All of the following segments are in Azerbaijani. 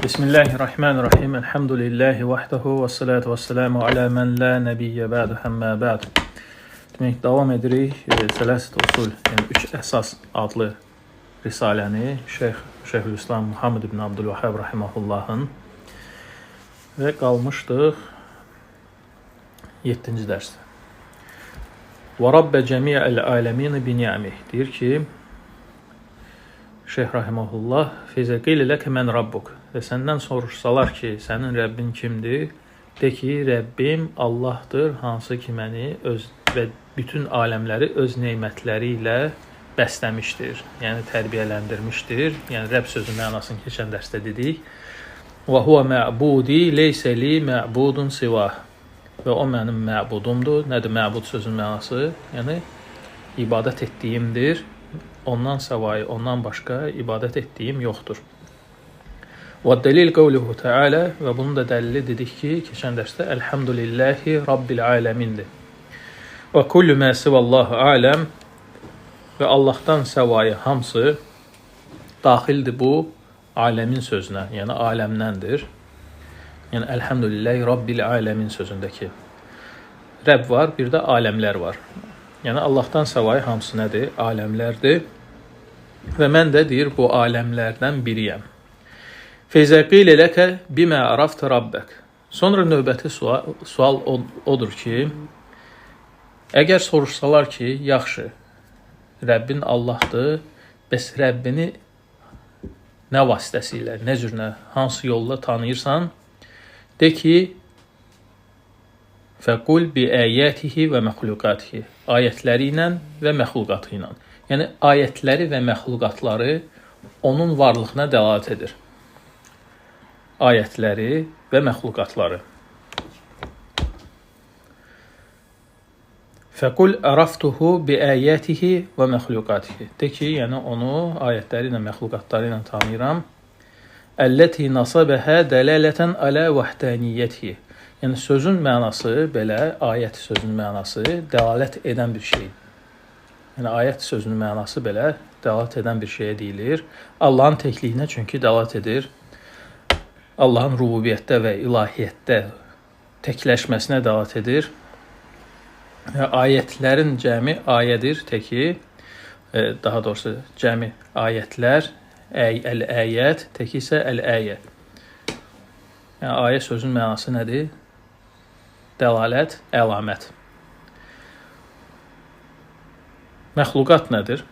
Bismillahirrahmanirrahim. Elhamdülillahi vahdehu və salatu və selamu alə mən la nəbiyyə bədu həmmə bədu. Demək, davam edirik Sələsit Usul, yəni 3 əsas adlı risaləni Şeyhülislam Muhammed ibn Abdülvahhab rahimahullahın və qalmışdıq 7-ci dərsdə. Və Rabbə cəmiəl aləmini bi ni'mih. Deyir ki, Şeyh rahimehullah, "Fizəqil ləkə mən rabbuk." Və səndən soruşsalar ki, sənin Rəbbin kimdir? De ki, Rəbbim Allahdır, hansı ki məni və bütün aləmləri öz nemətləri ilə bəsləmişdir. Yəni tərbiyələndirmişdir. Yəni Rəbb sözünün mənasını keçən dərsdə dedik. Və huve mə'budi leysə li mə'budun sivah. Və o mənim məbudumdur. Nədir məbud sözünün mənası? Yəni ibadət etdiyimdir. Ondan savayı, ondan başqa ibadət etdiyim yoxdur. Və dəlil qavluhu Teala və bunun da dəlili dedik ki, keçən dərsdə Elhamdülillahi Rabbil aləmindir. Və kullu mə sivallahu aləm və Allahdan savayı hamısı daxildir bu aləmin sözünə, yəni aləmdəndir. Yəni Elhamdülillahi Rabbil aləmin sözündəki Rəbb var, bir də aləmlər var. Yəni Allahdan savayı hamısı nədir? Aləmlərdir. Və mən də deyir bu aləmlərdən biriyəm. Feyzə qilə ləkə bimə arafta rabbək. Sonra növbəti sual odur ki, əgər soruşsalar ki, yaxşı, Rəbbin Allahdır, bəs Rəbbini nə vasitəsilə, nə cürlə, hansı yolla tanıyırsan, de ki, fəqul bi əyətihi və məxluqatihi. Ayətləri ilə və məxluqatı ilə. Yəni, ayətləri və məxluqatları onun varlığına dəlalət edir. Ayətləri və məxluqatları. Fəqul əraftuhu bi əyətihi və məxluqatihi. De ki, yəni onu ayətləri ilə, məxluqatları ilə tanıyıram. Əlləti nasabəhə dəlalətən alə vəhdəniyyətihi. Yəni, sözün mənası belə, ayət sözünün mənası dəlalət edən bir şey. Yəni, ayət sözünün mənası belə dəlalət edən bir şeyə deyilir. Allahın təkliyinə çünki dəlalət edir. Allahın rububiyyətdə və ilahiyyətdə təkləşməsinə dəlalət edir. Ayətlərin cəmi ayədir, təki, daha doğrusu cəmi ayətlər, əl-əyət, təki isə əl-əyə. Yəni, ayə sözünün mənası nədir? Dəlalət, əlamət. Məxluqat nədir?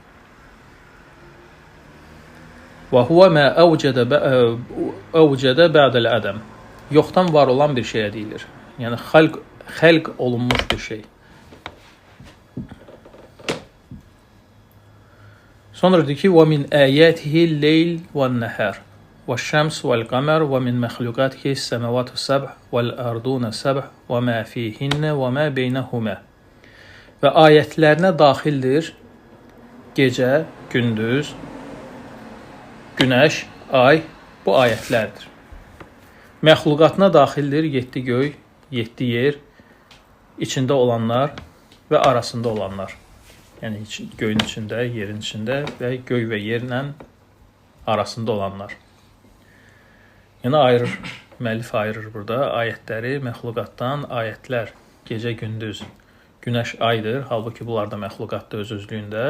Və huvə mə əvcədə bə'dəl ədəm. Yoxdan var olan bir şeyə deyilir. Yəni, xəlq olunmuş bir şey. Sonra deyir ki, və min əyətihi leyl və nəhər. والشمس والقمر ومن مخلوقاته السماوات السبع والأرضون السبع وما فيهن وما بينهما. Və ayətlərinə daxildir gecə, gündüz, günəş, ay, bu ayətlərdir. Məxluqatına daxildir 7 göy, 7 yer, içində olanlar və arasında olanlar. Yəni göyün içində, yerin içində və göy və yerlə arasında olanlar. Yəni ayırır, müəllif ayırır burada ayətləri məxluqatdan. Ayətlər gecə, gündüz, günəş, aydır. Halbuki bunlar da məxluqatdır öz-özlüyündə.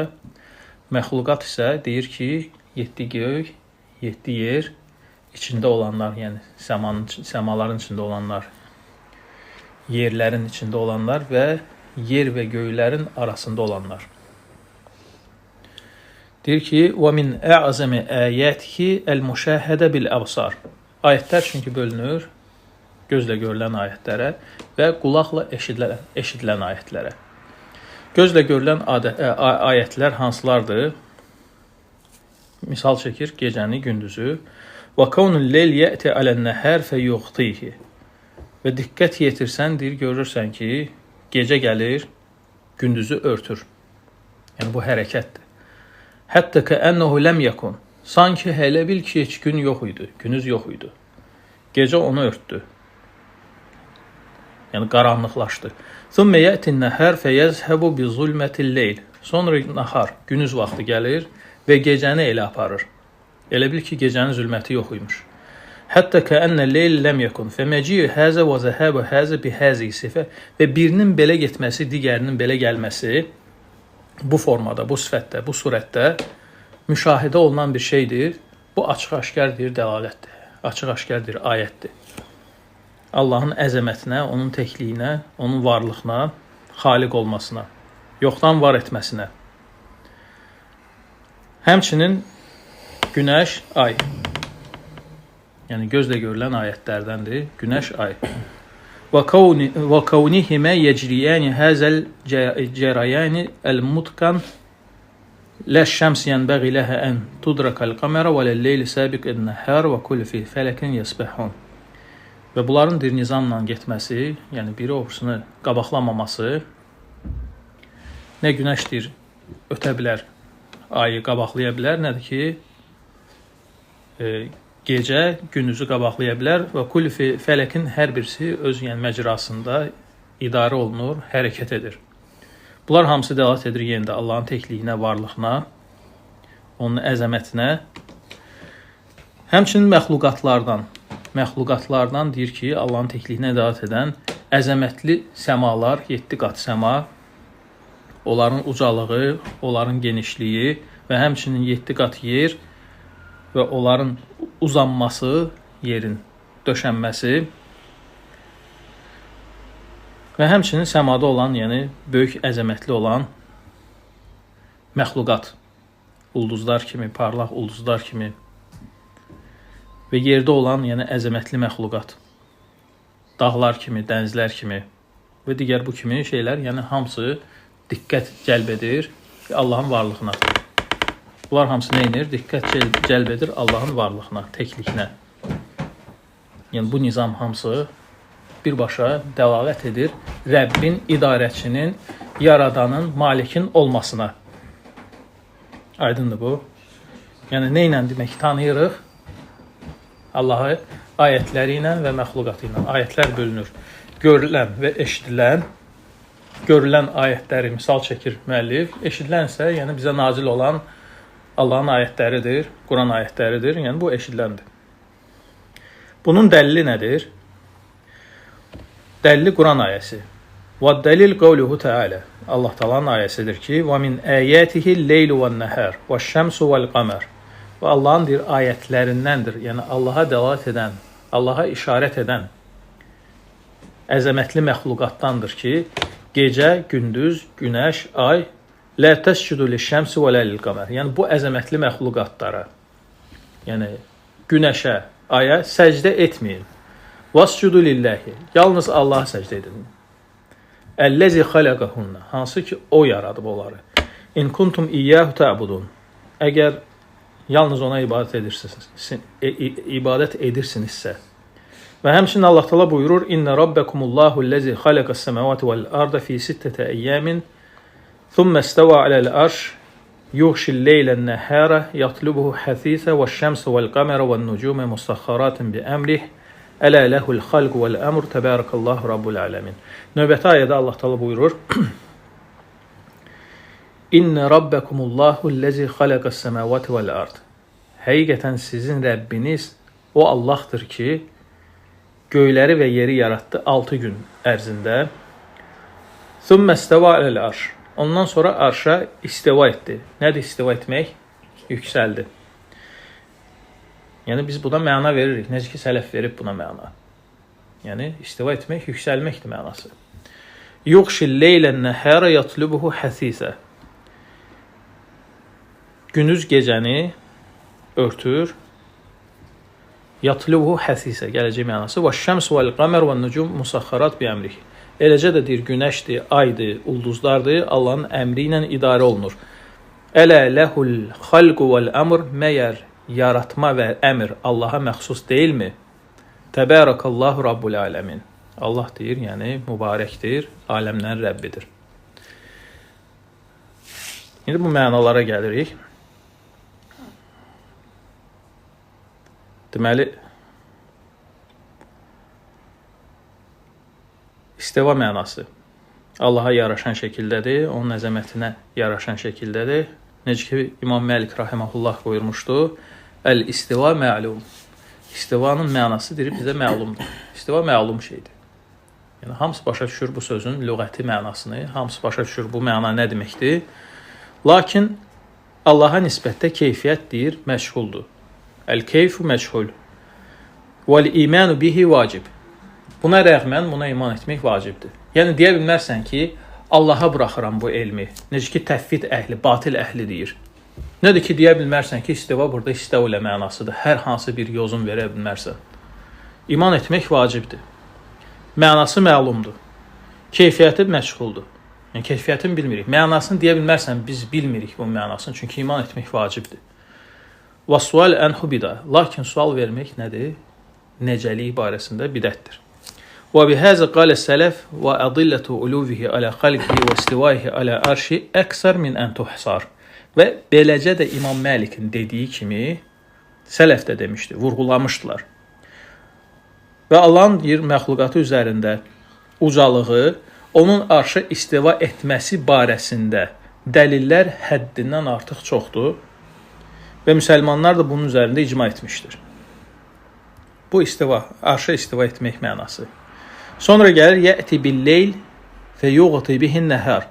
Məxluqat isə deyir ki, 7 göy, 7 yer, içində olanlar, yəni səmaların içində olanlar, yerlərin içində olanlar və yer və göylərin arasında olanlar. Deyir ki, وَمِنْ أَعْزَمِ آيَاتِهِ الْمُشَاهَدَ بِالْأَبْصَارِ. Ayətlər çünki bölünür gözlə görülən ayətlərə və qulaqla eşidilən ayətlərə. Gözlə görülən ayətlər hansılardır? Misal çəkir gecəni, gündüzü. وَكَوْنُ اللَّيْلِ يَأْتِ عَلَى النَّهَارِ فَيُغْطِيهِ. Və diqqət yetirsən, deyir, görürsən ki, gecə gəlir, gündüzü örtür. Yəni bu hərəkətdir. Hətta kəənnəhu ləm yəkun. Sanki hələ bil ki, heç gün yox idi, günüz yox idi. Gecə onu örtdü. Yəni qaranlıqlaşdı. ثُمَّ يَأْتِ النَّهَارِ فَيَذْهَبُ بِظُلْمَةِ اللَّيْلِ. Sonra nahar, günüz vaxtı gəlir və gecəni elə aparır. Elə bil ki, gecənin zülməti yox imiş. Hətta kəənnə leyl ləm yəkun. Fəməciyyü həzə və zəhəbə həzə bihəzi sifə. Və birinin belə getməsi, digərinin belə gəlməsi bu formada, bu sifətdə, bu surətdə müşahidə olunan bir şeydir. Bu açıq-aşkar bir dəlalətdir. Açıq-aşkar bir ayətdir. Allahın əzəmətinə, onun təkliyinə, onun varlığına, xaliq olmasına, yoxdan var etməsinə. Həmçinin günəş, ay. Yəni gözlə görülən ayətlərdəndir. Günəş, ay. Və kavnihimə yecriyəni həzəl cerayəni əl-mutqan ləş-şəms yənbəği ləhə ən tudrakal qamərə və ləl-leyli səbiq ən-nəhər və kulli fi fələkin yəsbəhun. Və bunların bir nizamla getməsi, yəni biri obrusunu qabaqlamaması, nə günəşdir, ötə bilər, ayı qabaqlaya bilər, nədir ki, gecə gündüzü qabaqlaya bilər və kulli fi fələkin hər birisi öz məcrasında idarə olunur, hərəkət edir. Bunlar hamısı dəlalət edir yenə də Allahın təkliyinə, varlığına, onun əzəmətinə. Həmçinin məxluqatlardan deyir ki, Allahın təkliyinə dəlalət edən əzəmətli səmalar, 7 qat səma, onların ucalığı, onların genişliyi və həmçinin 7 qat yer və onların uzanması, yerin döşənməsi və həmçinin səmada olan, yəni böyük əzəmətli olan məxluqat, ulduzlar kimi, parlaq ulduzlar kimi və yerdə olan, yəni əzəmətli məxluqat, dağlar kimi, dənizlər kimi və digər bu kimi şeylər, yəni hamısı diqqət cəlb edir Allahın varlığına. Bunlar hamısı nə edir? Diqqət cəlb edir Allahın varlığına, təklikinə. Yəni bu nizam hamısı birbaşa dəlalət edir Rəbbin, idarəçinin, yaradanın, malikin olmasına. Aydındır bu. Yəni nə ilə demək tanıyırıq? Allahı ayətləri ilə və məxluqatı ilə. Ayətlər bölünür. Görülən və eşidilən, görülən ayətləri misal çəkir müəllif. Eşidilən isə yəni bizə nazil olan Allahın ayətləridir, Quran ayətləridir. Yəni bu eşidiləndir. Bunun dəlili nədir? Dəlili Quran ayəsi. Və dəlil qavluhu Teala. Allah Taala'nın ayəsidir ki: "Və min ayatihi'l leylu ve'n-nahar ve'ş-şemsu ve'l-qamar." Və Allahın bir ayətlərindəndir. Yəni Allaha dəlalət edən, Allaha işarət edən əzəmətli məxluqatdandır ki, gecə, gündüz, günəş, ay, la təscudu liş-şəmsi və la lil-qamar. Yəni bu əzəmətli məxluqatlara, yəni günəşə, aya səcdə etməyin. Vascudu lillahi. Yalnız Allaha səcdə edin. Əlləzi xalaqahunna. Hansı ki o yaradıb onları. İn kuntum iyyahu ta'budun. Əgər yalnız ona ibadət edirsinizsə. Və həmçinin Allah Taala buyurur: "İnne rabbakumullahu allazi xalaqas-semawati vel-arda fi 6 ayyamin, thumma istawa alal-arş, yughshil-leyla-n-nahara, yatlubuhu hasisa veş-şemsa vel-qamara ven-nucuma musakhkharatin bi-amrihi." Ələ ləhul xalq vəl-əmr təbərəkallahu rabbul aləmin. Növbəti ayədə Allah Taala buyurur: İnne rabbakumullahu allazi xalaqas-semawati vel-ard. Həqiqətən sizin Rəbbiniz o Allahdır ki, göyləri və yeri yaratdı 6 gün ərzində. Thumma istava alal-arş. Ondan sonra arşa istiva etdi. Nədir istiva etmək? Yüksəldi. Yəni biz buna məna veririk. Necə ki sələf verib buna məna. Yəni istiva etmək, yüksəlməkdir mənası. Yughshil-leyla-n-nahara yatlubuhu hasisa. Gündüz gecəni örtür. Yatlubuhu hasisa gələcək mənası. Və-ş-şəms vəl-qamar və-n-nucum musakhkharat bi-əmrihi. Eləcə də deyir günəşdir, aydır, ulduzlardır, Allahın əmri ilə idarə olunur. Ələ ləhul xalqu vəl-əmr. Məyər yaratma və əmr Allaha məxsus deyilmi? Təbərəkallahu rabbul aləmin. Allah deyir, yəni mübarəkdir, aləmlərin Rəbbidir. İndi bu mənalara gəlirik. Deməli, istiva mənası Allaha yaraşan şəkildədir, onun əzəmətinə yaraşan şəkildədir. Necə ki İmam Məlik rahimehullah buyurmuşdu: Əl-istiva məlum. İstivanın mənası deyir bizə məlumdur. İstiva məlum şeydir. Yəni hamısı başa düşür bu sözün lüğəti mənasını, hamısı başa düşür bu məna nə deməkdir. Lakin Allaha nisbətdə keyfiyyət deyir məşğuldur. El-keyfu məşğul. Vəl-imanu bihi vacib. Buna rəğmən buna iman etmək vacibdir. Yəni deyə bilmərsən ki, Allaha buraxıram bu elmi. Necə ki təfvid əhli, batil əhli deyir. Nədir ki, deyə bilmərsən ki, istiva burada istəvlə mənasıdır. Hər hansı bir yozun verə bilmərsən. İman etmək vacibdir. Mənası məlumdur. Keyfiyyəti məşğuldur. Yəni, keyfiyyətini bilmirik. Mənasını deyə bilmərsən, biz bilmirik bu mənasını. Çünki iman etmək vacibdir. Və sual ənhu bidə. Lakin sual vermək nədir? Necəliyi barəsində bidətdir. Və bihəzə qalə sələf və ədillətu uluvihi alə xalqihi və istivaihi alə arşi əksər min ən tuhsar. Və beləcə də İmam Məlikin dediyi kimi sələf də demişdi, vurğulamışdılar. Və Allahın deyir, məxluqatı üzərində ucalığı, onun arşa istiva etməsi barəsində dəlillər həddindən artıq çoxdur və müsəlmanlar da bunun üzərində icma etmişdir. Bu istiva, arşa istiva etmək mənası. Sonra gəlir, yəti bil-leyl və yuğti bihin nəhər.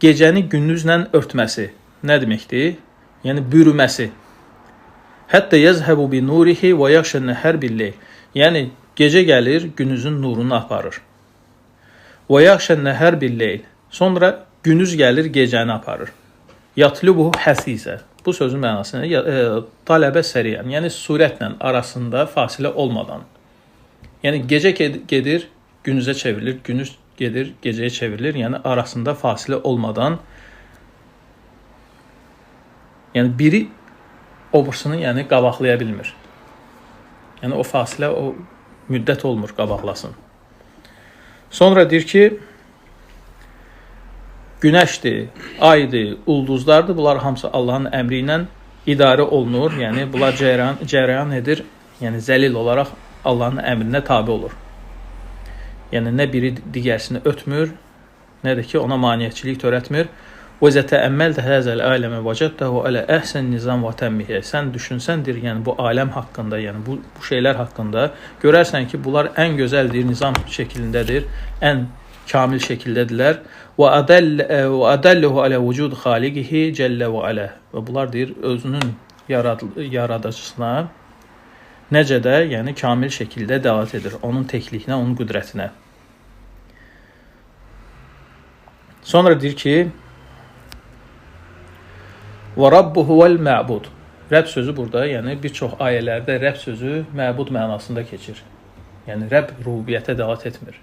Gecəni gündüzlə örtməsi. Nə deməkdir? Yəni, bürüməsi. Hətta yəzhəbu bi nurihi və yaxşən nəhər bil-leyl. Yəni, gecə gəlir, gündüzün nurunu aparır. Və yaxşən nəhər bil-leyl. Sonra gündüz gəlir, gecəni aparır. Yatlubuhu həsisə. Bu sözün mənası tələbə səriyən. Yəni, surətlə arasında fasilə olmadan. Yəni, gecə gedir, gündüzə çevrilir, gündüz gedir, gecəyə çevrilir. Yəni, arasında fasilə olmadan, yəni, biri obursunu yəni, qabaqlaya bilmir. Yəni, o fasilə, o müddət olmur qabaqlasın. Sonra deyir ki, günəşdir, aydır, ulduzlardır. Bunlar hamısı Allahın əmri ilə idarə olunur. Yəni, bunlar cərəyan edir. Yəni, zəlil olaraq Allahın əmrinə tabi olur. Yəni, nə biri digərsini ötmür, nə də ki, ona maniyyətçilik törətmir. وَإِذَا تَأَمَّلْتَ هَذَا الْعَالَمَ وَجَدْتَهُ عَلَى أَحْسَنِ نِظَامٍ وَتَمِّهِ. Sən düşünsəndir, yəni bu aləm haqqında, yəni bu şeylər haqqında görərsən ki, bunlar ən gözəldir, nizam şəklindədir, ən kamil şəkildədirlər. وَأَدَلَّهُ عَلَى وُجُودِ خَالِقِهِ جَلَّ وَعَلَى. Və bunlar deyir, özünün yaradıcısına necə də, yəni kamil şəkildə dəlalət edir. Onun təkliyinə, onun qüdrətinə. Sonra deyir ki, və rabbuhu vəl məbud. Rəbb sözü burada, yəni bir çox ayələrdə Rəbb sözü məbud mənasında keçir. Yəni Rəbb rububiyyətə dəlalət etmir.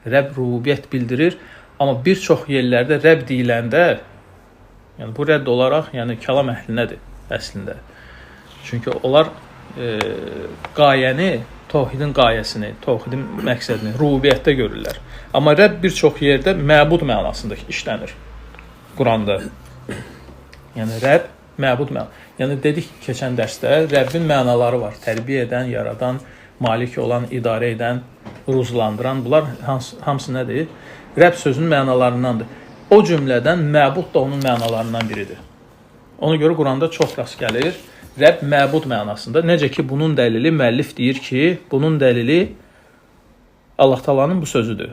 Rəbb rububiyyət bildirir, amma bir çox yerlərdə Rəbb deyiləndə, yəni bu rədd olaraq, yəni kəlam əhlinədir əslində. Çünki onlar qayəni, təvhidin qayəsini, təvhidin məqsədini rububiyyətdə görürlər. Amma Rəbb bir çox yerdə məbud mənasında işlənir Quranda. Yəni Rəbb məbud mənasında. Yəni dedik keçən dərsdə Rəbbin mənaları var. Tərbiyə edən, yaradan, malik olan, idarə edən, ruzlandıran. Bunlar hamısı nədir? Rəbb sözünün mənalarındandır. O cümlədən məbud da onun mənalarından biridir. Ona görə Quranda çox rast gəlir. Rəbb məbud mənasında. Necə ki, bunun dəlili müəllif deyir ki, bunun dəlili Allah Taala'nın bu sözüdür.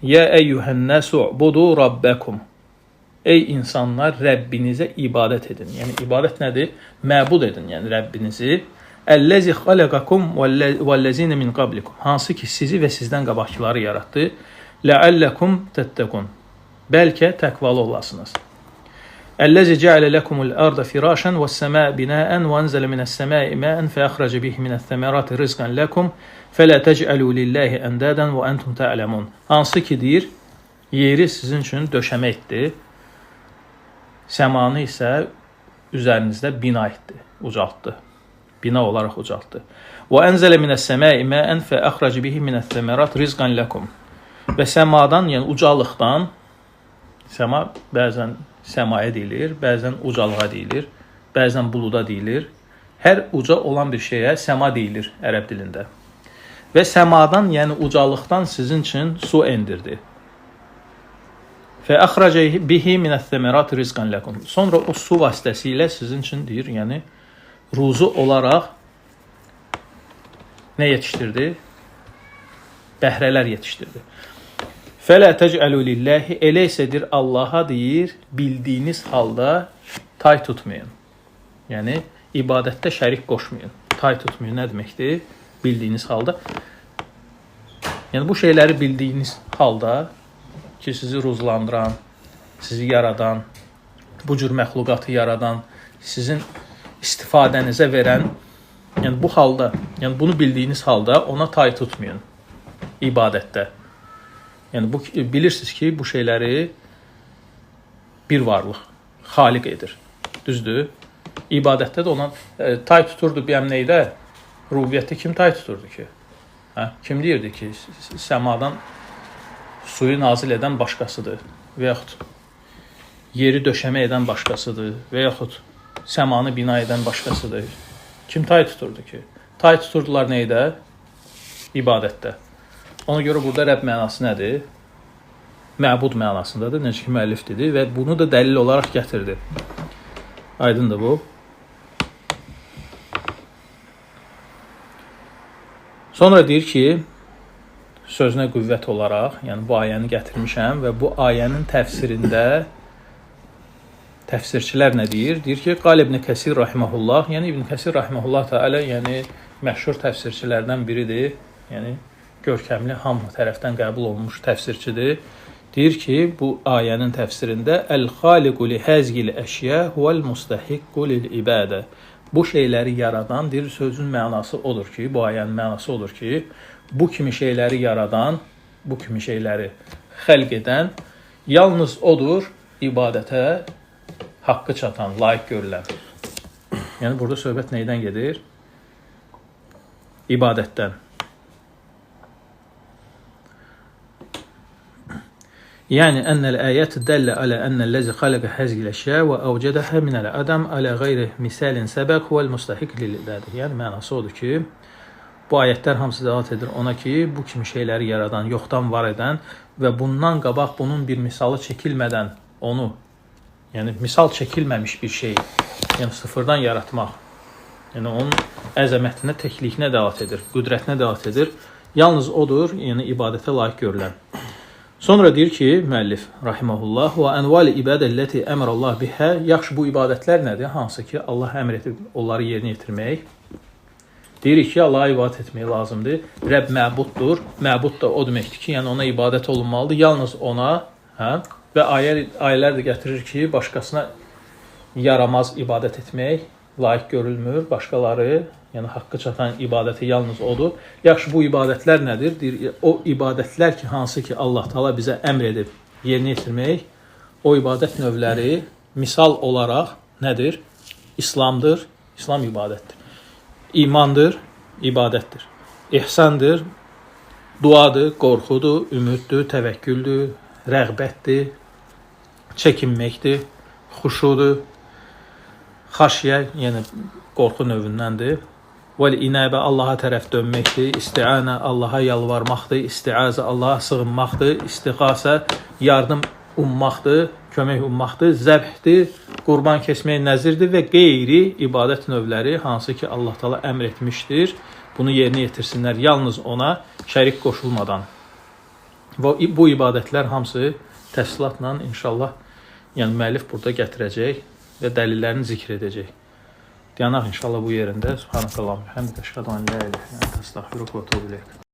Yə əyyuhən-nəsu budu rabbəkum. Ey insanlar, Rəbbinizə ibadət edin. Yəni, ibadət nədir? Məbud edin, yəni Rəbbinizi. Əlləzi xaləqakum vəlləzinə min qablikum. Hansı ki, sizi və sizdən qabaqçıları yaratdı. Ləəlləkum təttəqun. Bəlkə təqvalı olasınız. Əlləzi cəalə ləkumul arda firashən və səmə binəən və ənzələ minəs-səməi məən fəəxrəcə bih minəs-səmərati rizqən ləkum fələ təcəlu lillahi əndədən və əntum tə'ləmun. Hansı ki, deyir, yeri sizin üçün döşəmə etdi, səmanı isə üzərinizdə bina etdi, ucaltdı. Bina olaraq ucaltdı. Və ənzələ minəs-səməi məən fəəxrəcə bih minəs-səmərati rizqən ləkum. Və səmadan, yəni ucalıqdan, səma bəzən səmaya deyilir, bəzən ucalığa deyilir, bəzən buluda deyilir. Hər uca olan bir şeyə səma deyilir ərəb dilində. Və səmadan, yəni ucalıqdan sizin üçün su endirdi. Fəəxrəcə bihi minəs-səmərati rizqən ləkum. Sonra o su vasitəsilə sizin üçün deyir, yəni ruzu olaraq nə yetişdirdi? Bəhrələr yetişdirdi. Fələ təcəlu lillahi, elə isədir Allaha deyir, bildiyiniz halda tay tutmayın. Yəni, ibadətdə şərik qoşmayın. Tay tutmayın nə deməkdir? Bildiyiniz halda. Yəni, bu şeyləri bildiyiniz halda ki, sizi ruzlandıran, sizi yaradan, bu cür məxluqatı yaradan, sizin istifadənizə verən, yəni bu halda, yəni bunu bildiyiniz halda ona tay tutmayın ibadətdə. Yəni bilirsiniz ki, bu şeyləri bir varlıq xaliq edir. Düzdür? İbadətdə də ona tay tuturdu bəyəm neydə? Rubiyyətdə kim tay tuturdu ki? Kim deyirdi ki, səmadan suyu nazil edən başqasıdır və yaxud yeri döşəmə edən başqasıdır və yaxud səmanı bina edən başqasıdır. Kim tay tuturdu ki? Tay tuturdular neydə? İbadətdə. Ona görə burada Rəbb mənası nədir? Məbud mənasındadır, necə ki müəllif dedi və bunu da dəlil olaraq gətirdi. Aydındır bu. Sonra deyir ki, sözünə qüvvət olaraq, yəni bu ayəni gətirmişəm və bu ayənin təfsirində təfsirçilər nə deyir? Deyir ki, Qal İbn Kəsir rahimehullah, yəni İbn Kəsir rahimehullah təala, yəni məşhur təfsirçilərdən biridir. Yəni görkəmli, hamı tərəfdən qəbul olunmuş təfsirçidir. Deyir ki, bu ayənin təfsirində Əl-Xaliqu li-həzgil əşya huvəl-mustahiqqu lil-ibadə. Bu şeyləri yaradan, deyir, sözün mənası odur ki, bu ayənin mənası odur ki, bu kimi şeyləri yaradan, bu kimi şeyləri xəlq edən yalnız odur ibadətə haqqı çatan, layiq görülən. Yəni burada söhbət neydən gedir? İbadətdən. Yəni ennel ayət dəllə alə ennellezi xaləqə həzgil əşya və əvcədəhə minəl ədəm alə qeyri misalin səbəq vəl mustahiq lil-ibadə. Yəni mənası odur ki, bu ayətlər hamısı dəlalət edir ona ki, bu kimi şeyləri yaradan, yoxdan var edən və bundan qabaq bunun bir misalı çəkilmədən onu, yəni misal çəkilməmiş bir şey, yəni sıfırdan yaratmaq, yəni onun əzəmətinə, təkliyinə dəlalət edir, qüdrətinə dəlalət edir. Yalnız odur, yəni ibadətə layiq görülən. Sonra deyir ki, müəllif rahimehullah və envali ibadəlləti əmrəllah bihə, yaxşı bu ibadətlər nədir? Hansı ki, Allah əmr edib onları yerinə yetirmək. Deyirik ki, Allaha ibadət etmək lazımdır. Rəbb məbuddur. Məbud da o deməkdir ki, yəni ona ibadət olunmalıdır. Yalnız ona, və ayələr də gətirir ki, başqasına yaramaz ibadət etmək layiq görülmür. Başqaları, yəni haqqı çatan ibadəti yalnız odur. Yaxşı, bu ibadətlər nədir? Deyir, o ibadətlər ki, hansı ki Allah Taala bizə əmr edib yerinə yetirmək, o ibadət növləri misal olaraq nədir? İslamdır, İslam ibadətdir. İmandır, ibadətdir. İhsandır, duadır, qorxudur, ümiddir, təvəkküldür, rəğbətdir, çəkinməkdir, xuşudur, xaşyə, yəni qorxu növündəndir. Vəl-inəbə Allaha tərəf dönməkdir, isti'anə Allaha yalvarmaqdır, isti'azə Allaha sığınmaqdır, istiğasə yardım ummaqdır, kömək ummaqdır, zəbhdir, qurban kəsmək nəzirdir və qeyri ibadət növləri hansı ki Allah Taala əmr etmişdir. Bunu yerinə yetirsinlər yalnız ona şərik qoşulmadan. Və bu ibadətlər hamısı təfsilatla inşallah, yəni müəllif burada gətirəcək və dəlillərini zikr edəcək. Dayanaq inşallah bu yerində. Subhanakallahumma və bihamdikə əşhədu an la ilahə illə əntə əstəğfiruka və etûbü ileyk.